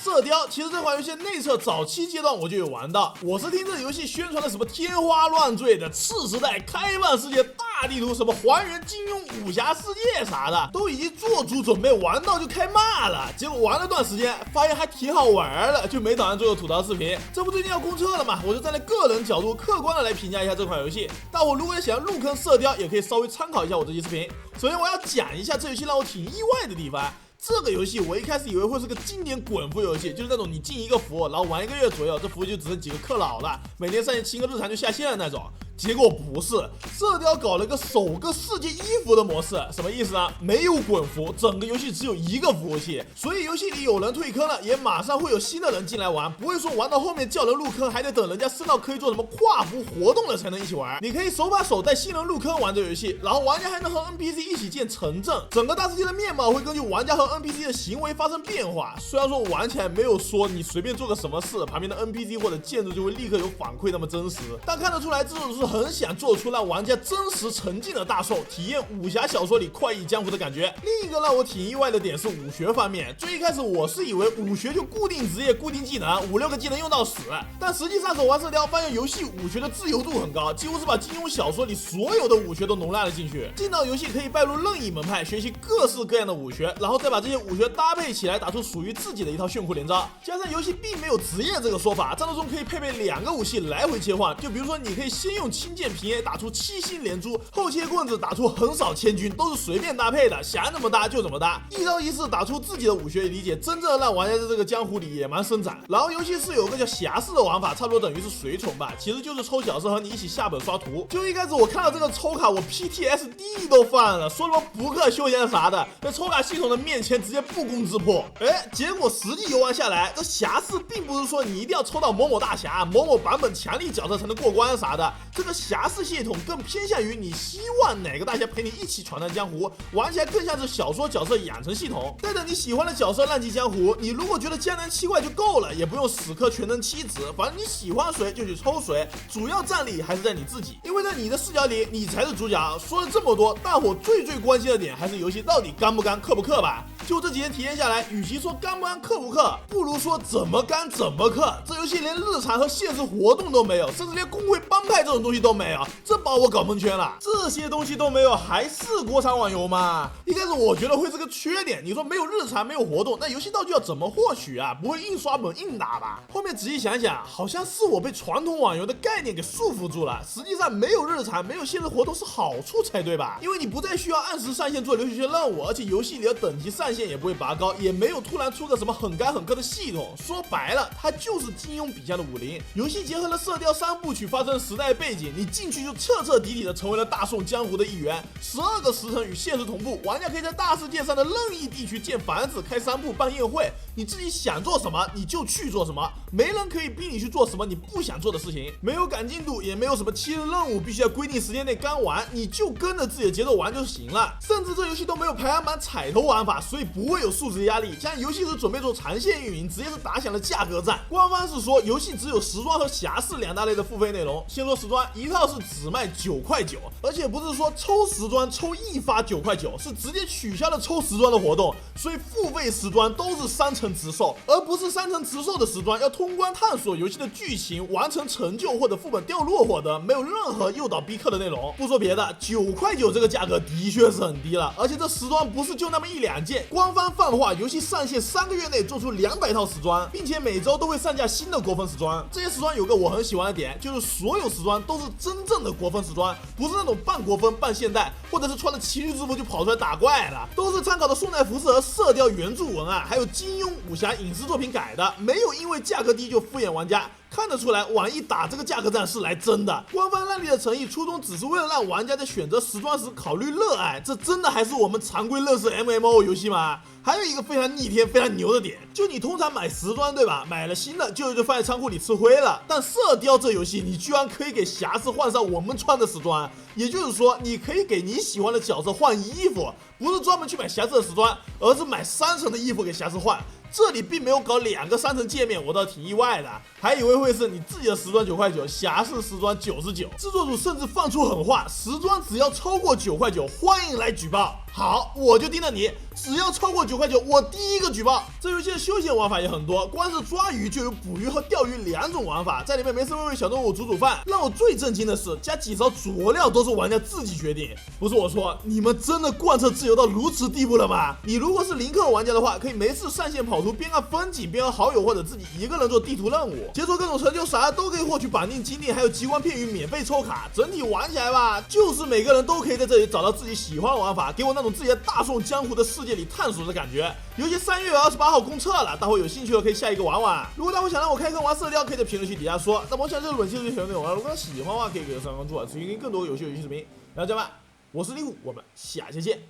射雕其实这款游戏内测早期阶段我就有玩到，我是听这游戏宣传的什么天花乱坠的次时代开放世界大地图，什么还原金庸武侠世界啥的，都已经做足准备，玩到就开骂了。结果玩了段时间，发现还挺好玩的，就没打算做个吐槽视频。这不最近要公测了嘛，我就站在个人角度客观的来评价一下这款游戏。大伙如果想要入坑射雕，也可以稍微参考一下我这期视频。首先我要讲一下这游戏让我挺意外的地方。这个游戏我一开始以为会是个经典滚服游戏，就是那种你进一个服，然后玩1个月左右，这服就只剩几个氪老了，每天上线清个日常就下线了那种。结果不是，射雕搞了个首个世界1服的模式，什么意思呢？没有滚服，整个游戏只有1个服务器，所以游戏里有人退坑了，也马上会有新的人进来玩，不会说玩到后面叫人入坑，还得等人家升到可以做什么跨服活动了才能一起玩。你可以手把手带新人入坑玩这游戏，然后玩家还能和 NPC 一起建城镇，整个大世界的面貌会根据玩家和 NPC 的行为发生变化。虽然说玩起来没有说你随便做个什么事，旁边的 NPC 或者建筑就会立刻有反馈那么真实，但看得出来制作组是很想做出让玩家真实沉浸的大受，体验武侠小说里快意江湖的感觉。另一个让我挺意外的点是武学方面，最一开始我是以为武学就固定职业固定技能，5、6个技能用到死，但实际上手玩射雕发现游戏武学的自由度很高，几乎是把金庸小说里所有的武学都容纳了进去。进到游戏可以拜入任意门派，学习各式各样的武学，然后再把这些武学搭配起来，打出属于自己的一套炫酷连招。加上游戏并没有职业这个说法，战斗中可以配备2个武器来回切换，就比如说你可以先用轻剑平 A 打出7星连珠，后切棍子打出横扫千军，都是随便搭配的，想怎么搭就怎么搭，一招一式打出自己的武学理解，真正让玩家在这个江湖里野蛮生长。然后游戏是有个叫侠士的玩法，差不多等于是随从吧，其实就是抽角色和你一起下本刷图。就一开始我看到这个抽卡，我 PTSD 都犯了，说什么扑克休闲啥的，在抽卡系统的面前直接不攻自破。结果实际游玩下来，这侠士并不是说你一定要抽到某某大侠、某某版本强力角色才能过关啥的，这个侠士系统更偏向于你希望哪个大侠陪你一起闯荡江湖，玩起来更像是小说角色养成系统。带着你喜欢的角色浪迹江湖，你如果觉得江南7怪就够了，也不用死磕全能7子，反正你喜欢谁就去抽谁，主要战力还是在你自己，因为在你的视角里你才是主角。说了这么多，大伙最关心的点还是游戏到底干不干、氪不氪吧。就这几天体验下来，与其说干不干、氪不氪，不如说怎么干怎么氪。这游戏连日常和现实活动都没有，甚至连工会帮派这种东西都没有，这把我搞蒙圈了。这些东西都没有，还是国产网游吗？一开始我觉得会是个缺点，你说没有日常没有活动，那游戏道具要怎么获取啊？不会硬刷本硬打吧？后面仔细想想，好像是我被传统网游的概念给束缚住了。实际上没有日常没有现实活动是好处才对吧？因为你不再需要按时上线做流水线任务，而且游戏里的等级上限也不会拔高，也没有突然出个什么很干很氪的系统。说白了，它就是金庸笔下的武林。游戏结合了射雕3部曲发生的时代背景，你进去就彻底的成为了大宋江湖的一员。12个时辰与现实同步，玩家可以在大世界上的任意地区建房子、开商铺、办宴会，你自己想做什么你就去做什么，没人可以逼你去做什么你不想做的事情。没有赶进度，也没有什么7日任务必须要规定时间内干完，你就跟着自己的节奏玩就行了。甚至这游戏都没有排行榜彩头玩法，所以不会有数值压力。像游戏是准备做长线运营，直接是打响了价格战。官方是说游戏只有时装和侠士2大类的付费内容。先说时装，一套是只卖9块9，而且不是说抽时装抽一发9块9，是直接取消了抽时装的活动，所以付费时装都是3层持售，而不是3层持售的时装要通关探索游戏的剧情，完成成就或者副本掉落获得，没有任何诱导逼氪的内容。不说别的，9块9这个价格的确是很低了，而且这时装不是就那么1、2件，官方放话游戏上线3个月内做出200套时装，并且每周都会上架新的国风时装。这些时装有个我很喜欢的点，就是所有时装都是真正的国风时装，不是那种半国风半现代，或者是穿着奇律制服就跑出来打怪了，都是参考的宋代服饰和射雕原著文案，还有金庸武侠影视作品改的，没有因为价格低就敷衍玩家。看得出来，网易打这个价格战是来真的。官方烂例的诚意，初衷只是为了让玩家在选择时装时考虑热爱，这真的还是我们常规乐视 MMO 游戏吗？还有一个非常逆天、非常牛的点，就你通常买时装对吧？买了新的，旧的就放在仓库里吃灰了。但射雕这游戏，你居然可以给侠士换上我们穿的时装，也就是说，你可以给你喜欢的角色换衣服，不是专门去买侠士的时装，而是买3层的衣服给侠士换。这里并没有搞2个3层界面，我倒挺意外的，还以为会是你自己的时装9块9，侠士时装99。制作组甚至放出狠话，时装只要超过9块9，欢迎来举报。好，我就盯着你，只要超过9块9，我第一个举报。这游戏的休闲玩法也很多，光是抓鱼就有捕鱼和钓鱼2种玩法，在里面没事喂小动物煮饭。让我最震惊的是，加几勺佐料都是玩家自己决定。不是我说，你们真的贯彻自由到如此地步了吗？你如果是零氪玩家的话，可以没事上线跑图，边看风景边和好友或者自己一个人做地图任务，解锁各种成就啥都可以获取绑定经历，还有极光片羽免费抽卡。整体玩起来吧，就是每个人都可以在这里找到自己喜欢的玩法，给我那种自己在大宋江湖的世界里探索的感觉。游戏3月28号公测了，大伙有兴趣的可以下一个玩玩。如果大伙想让我开坑玩色调，可以在评论区底下说。那么我想这是本期游戏内容啊，如果喜欢的话可以给我3关注啊，持续更多游戏视频。然后这样吧，我是李虎，我们下期见。